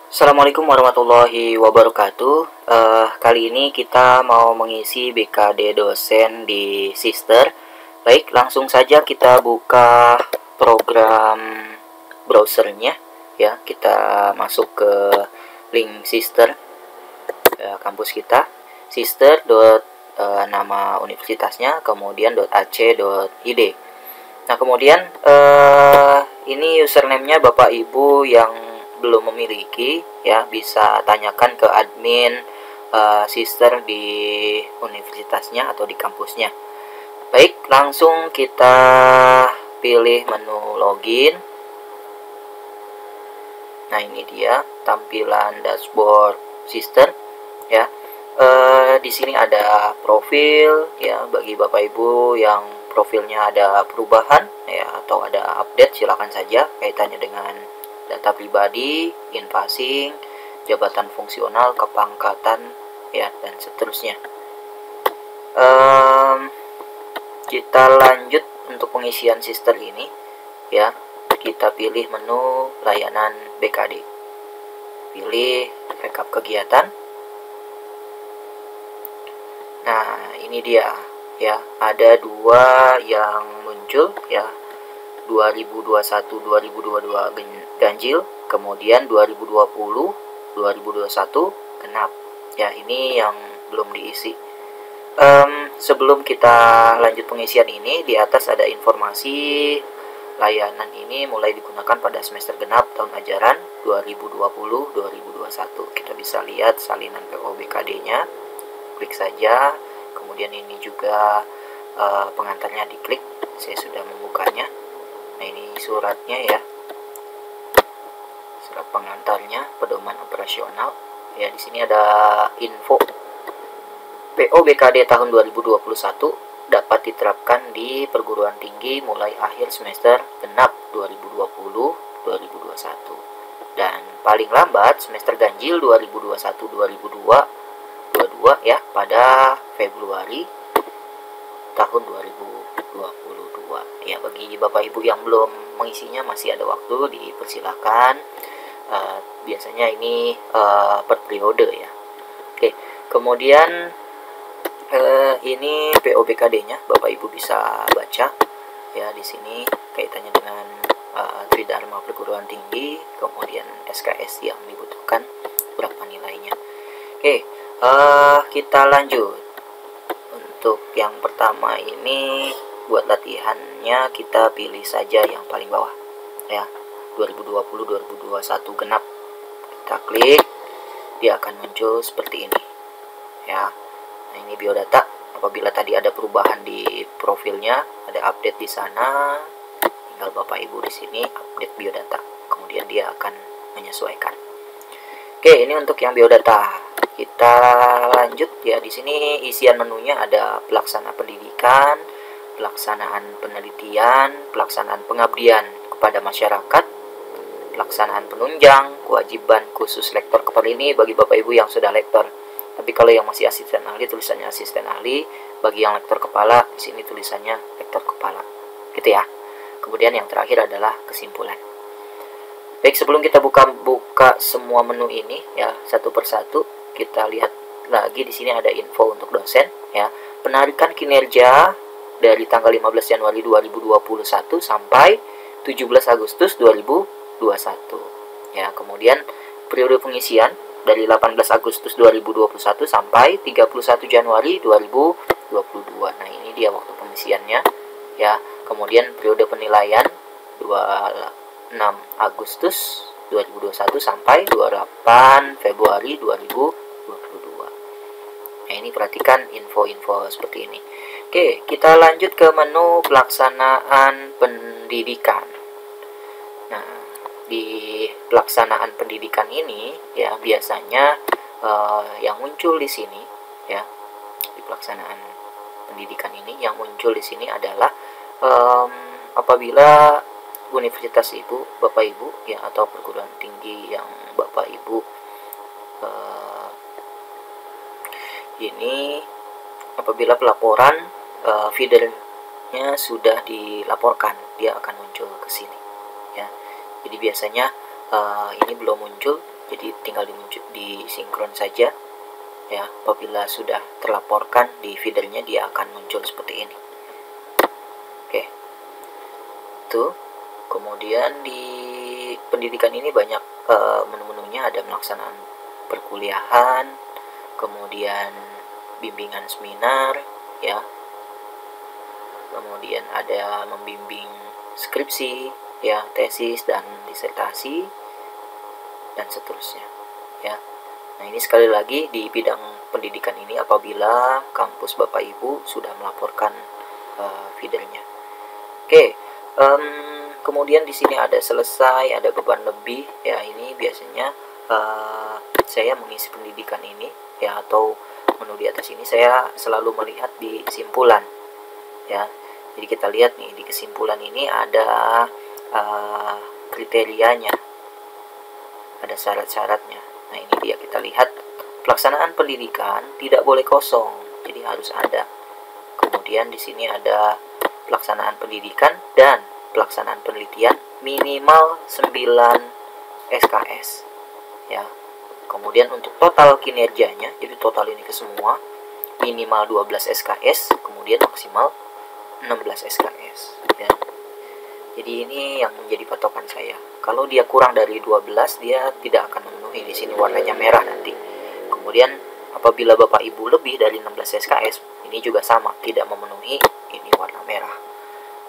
Assalamualaikum warahmatullahi wabarakatuh. Kali ini kita mau mengisi BKD dosen di Sister. Baik, langsung saja kita buka program browsernya. Ya, kita masuk ke link Sister, kampus kita. Sister. Nama universitasnya, kemudian .ac.id. Nah, kemudian ini username-nya Bapak Ibu yang belum memiliki, ya bisa tanyakan ke admin Sister di universitasnya atau di kampusnya. Baik, langsung kita pilih menu login. Nah, ini dia tampilan dashboard Sister, ya. Di sini ada profil, ya, bagi Bapak Ibu yang profilnya ada perubahan, ya, atau ada update, silakan saja kaitannya dengan data pribadi, invasing, jabatan fungsional, kepangkatan, ya, dan seterusnya. Kita lanjut untuk pengisian Sister ini, ya. Kita pilih menu layanan BKD, pilih rekap kegiatan. Nah, ini dia, ya, ada dua yang muncul, ya, 2021-2022 ganjil, kemudian 2020-2021 genap. Ya, ini yang belum diisi. Sebelum kita lanjut pengisian ini, di atas ada informasi layanan ini mulai digunakan pada semester genap tahun ajaran 2020-2021. Kita bisa lihat salinan PO BKD-nya. Klik saja. Kemudian ini juga pengantarnya diklik. Saya sudah membukanya. Nah, ini suratnya, ya, surat pengantarnya, pedoman operasional. Ya, di sini ada info PO BKD tahun 2021 dapat diterapkan di perguruan tinggi mulai akhir semester genap 2020-2021 dan paling lambat semester ganjil 2021-2022, ya, pada Februari tahun 2022. Ya, bagi Bapak Ibu yang belum mengisinya masih ada waktu, dipersilakan. Biasanya ini per periode, ya. Oke, kemudian ini PO BKD-nya Bapak Ibu bisa baca, ya, di sini kaitannya dengan Tridharma perguruan tinggi, kemudian SKS yang dibutuhkan, berapa nilainya. Oke, kita lanjut. Untuk yang pertama ini buat latihannya kita pilih saja yang paling bawah, ya, 2020-2021 genap. Kita klik, dia akan muncul seperti ini, ya. Nah, ini biodata. Apabila tadi ada perubahan di profilnya, ada update di sana, tinggal Bapak Ibu di sini update biodata. Kemudian dia akan menyesuaikan. Oke, ini untuk yang biodata. Kita lanjut, ya. Di sini isian menunya ada pelaksana pendidikan, pelaksanaan penelitian, pelaksanaan pengabdian kepada masyarakat, pelaksanaan penunjang, kewajiban khusus lektor kepala. Ini bagi Bapak Ibu yang sudah lektor. Tapi kalau yang masih asisten ahli, tulisannya asisten ahli. Bagi yang lektor kepala, di sini tulisannya lektor kepala. Gitu, ya. Kemudian yang terakhir adalah kesimpulan. Baik, sebelum kita buka semua menu ini, ya, satu persatu, kita lihat lagi di sini ada info untuk dosen, ya. Penarikan kinerja dari tanggal 15 Januari 2021 sampai 17 Agustus 2021. Ya, kemudian periode pengisian dari 18 Agustus 2021 sampai 31 Januari 2022. Nah, ini dia waktu pengisiannya, ya. Kemudian periode penilaian 26 Agustus 2021 sampai 28 Februari 2022. Nah, ini perhatikan info-info seperti ini. Oke, kita lanjut ke menu pelaksanaan pendidikan. Nah, di pelaksanaan pendidikan ini, ya, biasanya yang muncul di sini, ya, di pelaksanaan pendidikan ini yang muncul di sini adalah apabila universitas Ibu, Bapak Ibu, ya, atau perguruan tinggi yang Bapak Ibu ini apabila pelaporan feedernya sudah dilaporkan, dia akan muncul ke sini, ya. Jadi biasanya ini belum muncul, jadi tinggal disinkron saja ya. Apabila sudah terlaporkan di feedernya, dia akan muncul seperti ini. Oke, itu. Kemudian di pendidikan ini banyak menu-menunya, ada melaksanaan perkuliahan, kemudian bimbingan seminar ya, kemudian ada membimbing skripsi ya, tesis dan disertasi dan seterusnya ya. Nah, ini sekali lagi di bidang pendidikan ini apabila kampus Bapak Ibu sudah melaporkan feedernya. Oke, kemudian di sini ada selesai, ada beban lebih ya. Ini biasanya saya mengisi pendidikan ini ya, atau menu di atas ini saya selalu melihat di kesimpulan ya. Jadi kita lihat nih di kesimpulan ini ada kriterianya, ada syarat-syaratnya. Nah, ini dia, kita lihat pelaksanaan pendidikan tidak boleh kosong, jadi harus ada. Kemudian di sini ada pelaksanaan pendidikan dan pelaksanaan penelitian minimal 9 SKS ya. Kemudian untuk total kinerjanya, jadi total ini ke semua, minimal 12 SKS, kemudian maksimal 16 SKS ya. Jadi ini yang menjadi patokan saya. Kalau dia kurang dari 12, dia tidak akan memenuhi. Di sini warnanya merah nanti. Kemudian apabila Bapak Ibu lebih dari 16 SKS, ini juga sama, tidak memenuhi, ini warna merah.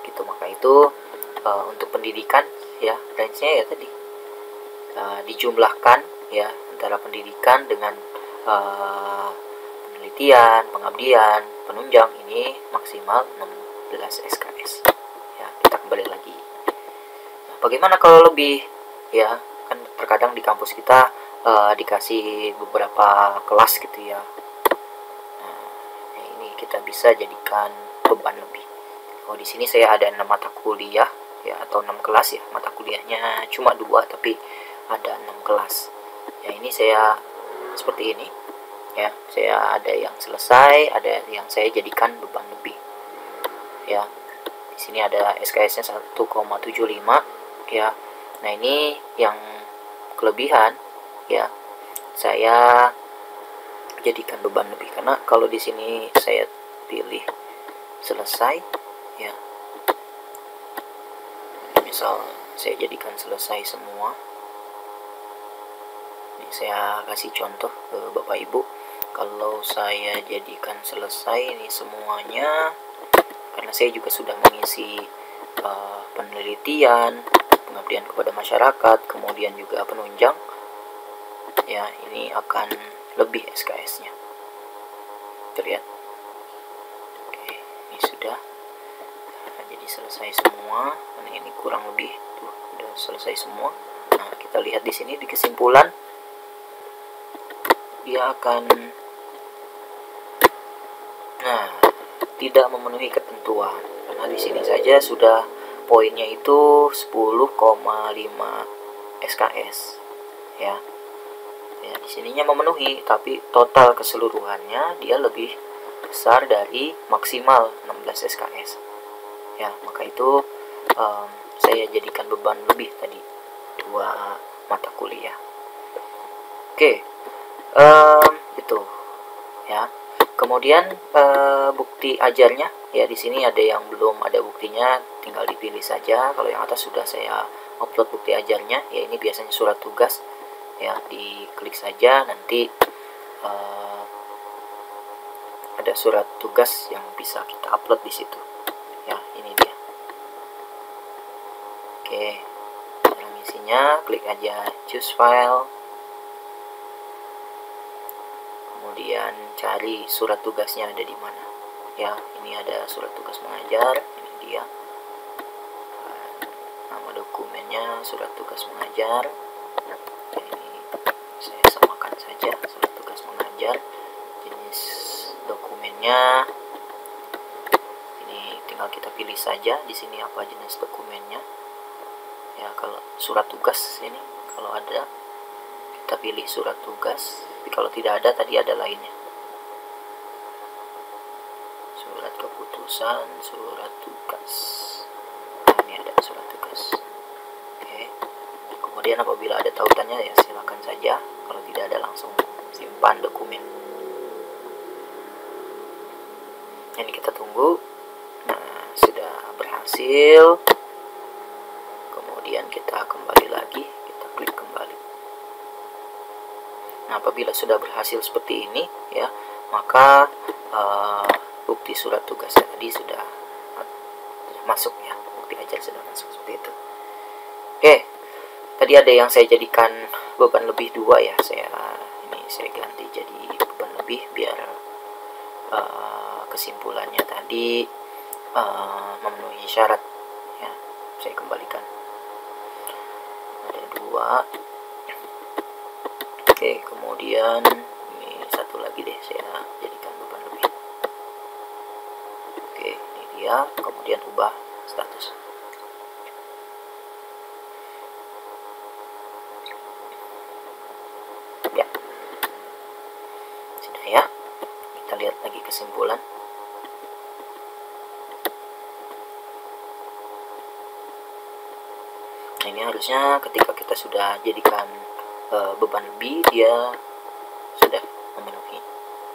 Gitu, maka itu untuk pendidikan ya, range-nya ya tadi dijumlahkan ya, antara pendidikan dengan penelitian, pengabdian, penunjang, ini maksimal 16 SKS. Ya, kita kembali lagi. Nah, bagaimana kalau lebih? Ya, kan terkadang di kampus kita dikasih beberapa kelas gitu ya. Nah, ini kita bisa jadikan beban lebih. Oh, di sini saya ada 6 mata kuliah ya, atau 6 kelas ya. Mata kuliahnya cuma 2 tapi ada 6 kelas. Ya, ini saya seperti ini. Ya, saya ada yang selesai, ada yang saya jadikan beban lebih. Ya. Di sini ada SKS-nya 1,75 ya. Nah, ini yang kelebihan ya, saya jadikan beban lebih karena kalau di sini saya pilih selesai ya. Misal saya jadikan selesai semua. Ini saya kasih contoh ke Bapak Ibu. Kalau saya jadikan selesai ini semuanya, karena saya juga sudah mengisi penelitian, pengabdian kepada masyarakat, kemudian juga penunjang ya, ini akan lebih SKS-nya. Terlihat. Oke, ini sudah. Nah, jadi selesai semua. Nah, ini kurang lebih tuh, udah selesai semua. Nah, kita lihat di sini di kesimpulan, dia akan tidak memenuhi ketentuan karena di sini saja sudah poinnya itu 10,5 SKS ya. Ya, di sininya memenuhi, tapi total keseluruhannya dia lebih besar dari maksimal 16 SKS ya. Maka itu saya jadikan beban lebih tadi 2 mata kuliah. Oke, itu ya. Kemudian bukti ajarnya ya, di sini ada yang belum ada buktinya, tinggal dipilih saja. Kalau yang atas sudah saya upload bukti ajarnya ya. Ini biasanya surat tugas ya, diklik saja nanti ada surat tugas yang bisa kita upload di situ ya. Ini dia. Oke, cara ngisinya klik aja choose file, kemudian cari surat tugasnya ada di mana ya. Ini ada surat tugas mengajar, ini dia. Nama dokumennya surat tugas mengajar. Ini saya samakan saja, surat tugas mengajar. Jenis dokumennya ini tinggal kita pilih saja di sini apa jenis dokumennya ya. Kalau surat tugas ini kalau ada kita pilih surat tugas, tapi kalau tidak ada tadi ada lainnya, surat keputusan, surat tugas. Nah, ini ada surat tugas. Oke, kemudian apabila ada tautannya ya silakan saja, kalau depan dokumen. Ini kita tunggu. Nah, sudah berhasil. Kemudian kita kembali lagi, kita klik kembali. Nah, apabila sudah berhasil seperti ini ya, maka bukti surat tugas tadi sudah masuk ya, bukti ajar sudah masuk seperti itu. Oke, tadi ada yang saya jadikan beban lebih 2 ya, saya ganti jadi beban lebih biar kesimpulannya tadi memenuhi syarat ya. Saya kembalikan, ada 2. Oke, kemudian ini satu lagi deh, saya jadikan beban lebih. Oke, ini dia, kemudian ubah status. Ya, sudah ya. Kita lihat lagi kesimpulan. Nah, ini harusnya ketika kita sudah jadikan beban lebih, dia sudah memenuhi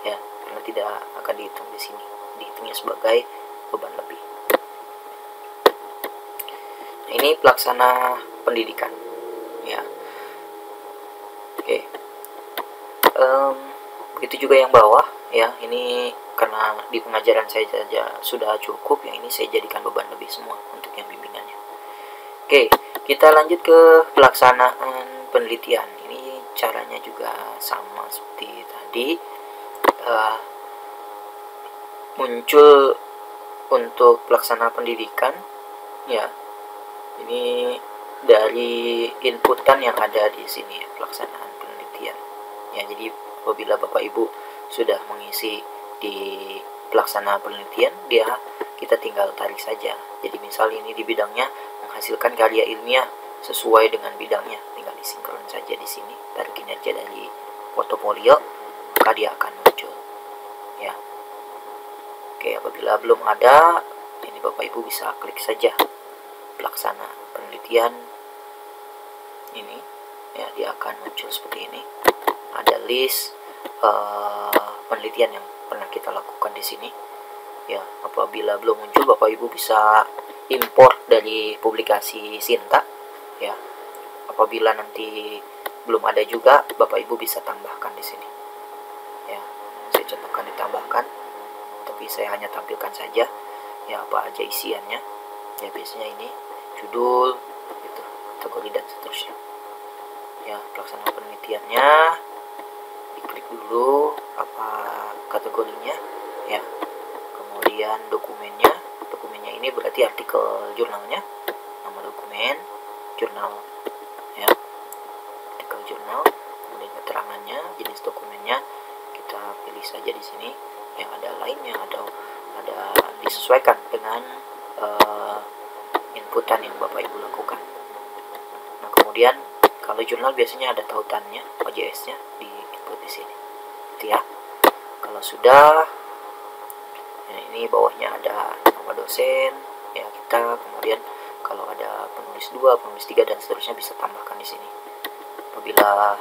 ya, karena tidak akan dihitung di sini, dihitungnya sebagai beban lebih. Nah, ini pelaksana pendidikan ya. Oke, begitu juga yang bawah ya. Ini karena di pengajaran saya saja sudah cukup, yang ini saya jadikan beban lebih semua untuk yang bimbingannya. Oke, kita lanjut ke pelaksanaan penelitian. Ini caranya juga sama seperti tadi. Muncul untuk pelaksana pendidikan ya. Ini dari inputan yang ada di sini ya, pelaksanaan penelitian. Ya, jadi apabila Bapak Ibu sudah mengisi di pelaksana penelitian, kita tinggal tarik saja. Jadi misal ini di bidangnya menghasilkan karya ilmiah sesuai dengan bidangnya, tinggal disinkron saja di sini, tarik kinerja dari portofolio, maka dia akan muncul ya. Oke, apabila belum ada, ini Bapak Ibu bisa klik saja pelaksana penelitian ini ya, dia akan muncul seperti ini. Ada list penelitian yang pernah kita lakukan di sini ya. Apabila belum muncul, Bapak Ibu bisa import dari publikasi Sinta ya. Apabila nanti belum ada juga, Bapak Ibu bisa tambahkan di sini ya. Saya contohkan ditambahkan, tapi saya hanya tampilkan saja ya apa aja isiannya ya. Biasanya ini judul gitu, kategori dan seterusnya ya. Pelaksanaan penelitiannya diklik dulu apa kategorinya ya. Kemudian dokumennya ini berarti artikel jurnalnya, nama dokumen jurnal ya, artikel jurnal. Kemudian keterangannya, jenis dokumennya kita pilih saja di sini. Yang ada lainnya ada disesuaikan dengan inputan yang Bapak Ibu lakukan. Nah, kemudian kalau jurnal biasanya ada tautannya, OJS-nya di input di sini gitu ya. Kalau sudah, nah ini bawahnya ada nama dosen ya kita. Kemudian kalau ada penulis 2, penulis 3 dan seterusnya bisa tambahkan di sini. Apabila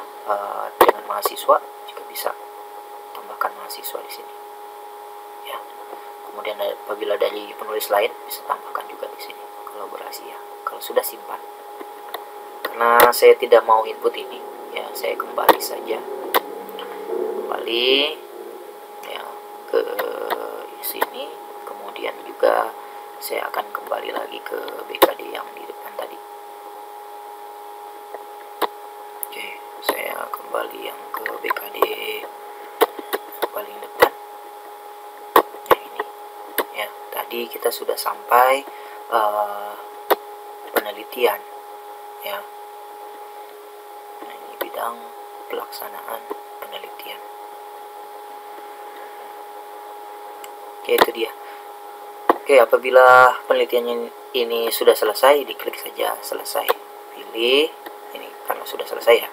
dengan mahasiswa juga bisa tambahkan mahasiswa di sini ya. Kemudian apabila dari penulis lain bisa tambahkan juga di sini, kolaborasi ya. Kalau sudah, simpan. Karena saya tidak mau input ini ya, saya kembali saja, kembali ya ke sini. Kemudian juga saya akan kembali lagi ke BKD yang di depan tadi. Oke, saya kembali yang ke BKD paling depan. Nah, ini ya, tadi kita sudah sampai penelitian ya. Nah, ini bidang pelaksanaan penelitian. Oke, itu dia. Oke, apabila penelitiannya ini sudah selesai, diklik saja selesai. Pilih ini karena sudah selesai ya.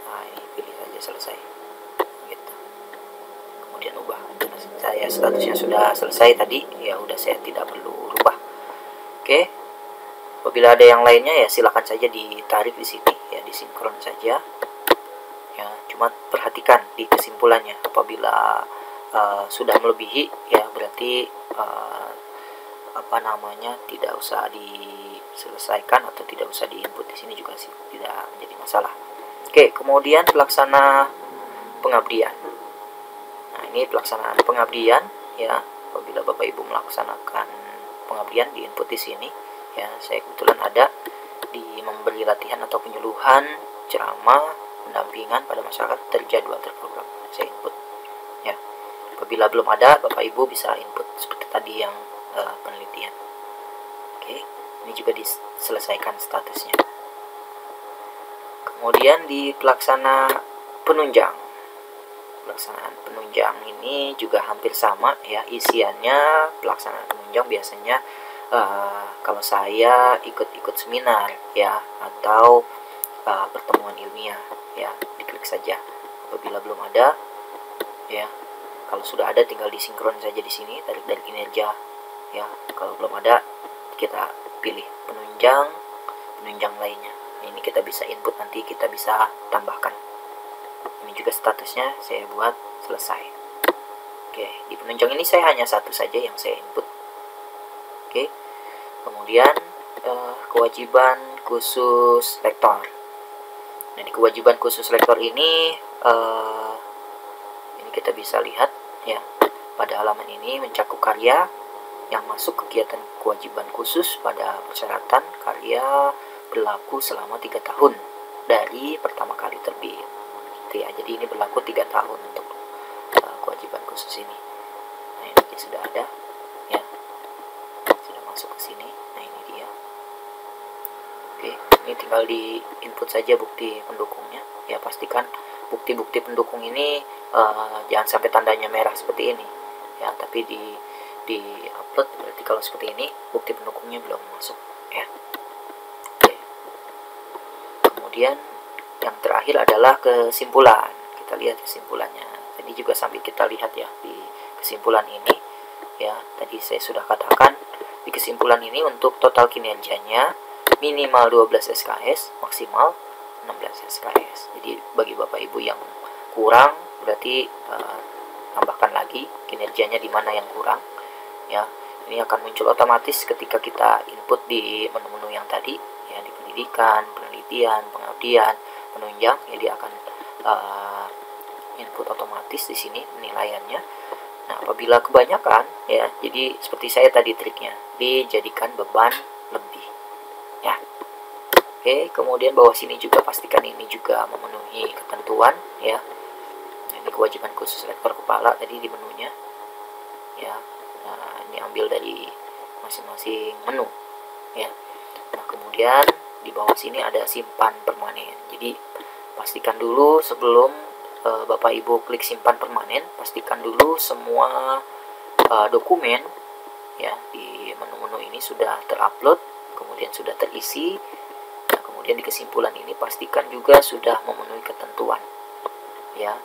Nah, ini pilih saja selesai. Gitu. Kemudian ubah. Karena saya statusnya sudah selesai tadi, ya udah, saya tidak perlu rubah. Oke. Apabila ada yang lainnya ya silakan saja ditarik di sini ya, disinkron saja. Ya, Cuma perhatikan di kesimpulannya, apabila sudah melebihi ya berarti tidak usah diselesaikan atau tidak usah diinput di sini juga sih, tidak menjadi masalah. Oke, kemudian pelaksana pengabdian. Nah, ini pelaksanaan pengabdian ya. Apabila Bapak Ibu melaksanakan pengabdian diinput di sini ya. Saya kebetulan ada di memberi latihan atau penyuluhan, ceramah, pendampingan pada masyarakat terjadwal terprogram. Saya input ya. Apabila belum ada, Bapak Ibu bisa input seperti tadi yang penelitian. Oke, ini juga diselesaikan statusnya. Kemudian di pelaksana penunjang. Pelaksanaan penunjang ini juga hampir sama ya, isiannya. Pelaksanaan penunjang biasanya kalau saya ikut seminar ya, atau pertemuan ilmiah ya, diklik saja. Apabila belum ada ya, kalau sudah ada tinggal disinkron saja di sini, tarik dari kinerja ya. Kalau belum ada, kita pilih penunjang lainnya. Ini kita bisa input, nanti kita bisa tambahkan. Ini juga statusnya saya buat selesai. Oke, di penunjang ini saya hanya satu saja yang saya input. Oke, kemudian kewajiban khusus lektor. Nah, di kewajiban khusus lektor ini kita bisa lihat ya, pada halaman ini mencakup karya yang masuk kegiatan kewajiban khusus pada persyaratan karya berlaku selama 3 tahun dari pertama kali terbit. Gitu ya. Jadi ini berlaku 3 tahun untuk kewajiban khusus ini. Nah, ini sudah ada ya, sudah masuk ke sini. Nah, ini dia. Oke, ini tinggal di input saja bukti pendukungnya ya. Pastikan bukti-bukti pendukung ini jangan sampai tandanya merah seperti ini ya, tapi di upload berarti kalau seperti ini bukti pendukungnya belum masuk ya. Oke. Kemudian yang terakhir adalah kesimpulan. Kita lihat kesimpulannya. Tadi juga sambil kita lihat ya di kesimpulan ini ya. Tadi saya sudah katakan di kesimpulan ini untuk total kinerjanya minimal 12 SKS, maksimal 16 SKS. Jadi bagi Bapak Ibu yang kurang berarti tambahkan lagi kinerjanya di mana yang kurang ya. Ini akan muncul otomatis ketika kita input di menu-menu yang tadi ya, di pendidikan, penelitian, pengabdian, penunjang ya, dia akan input otomatis di sini penilaiannya. Nah, apabila kebanyakan ya, jadi seperti saya tadi triknya, dijadikan beban lebih ya. Oke, kemudian bawah sini juga pastikan ini juga memenuhi ketentuan ya. Ini kewajiban khusus lektor kepala tadi di menunya ya. Nah, ini ambil dari masing-masing menu ya. Nah, kemudian di bawah sini ada simpan permanen. Jadi pastikan dulu sebelum Bapak Ibu klik simpan permanen, pastikan dulu semua dokumen ya di menu-menu ini sudah terupload, kemudian sudah terisi. Kemudian di kesimpulan ini pastikan juga sudah memenuhi ketentuan ya.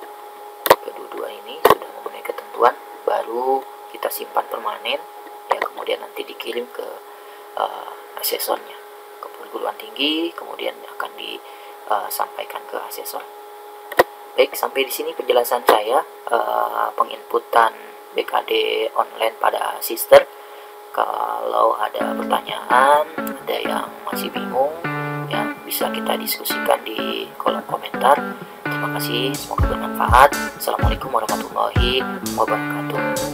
Kedua-dua ini sudah memenuhi ketentuan, baru kita simpan permanen ya. Kemudian nanti dikirim ke asesornya, ke perguruan tinggi, kemudian akan disampaikan ke asesor. Baik, sampai di sini penjelasan saya penginputan BKD online pada Sister. Kalau ada pertanyaan, ada yang masih bingung ya, bisa kita diskusikan di kolom komentar. Terima kasih, semoga bermanfaat. Assalamualaikum warahmatullahi wabarakatuh.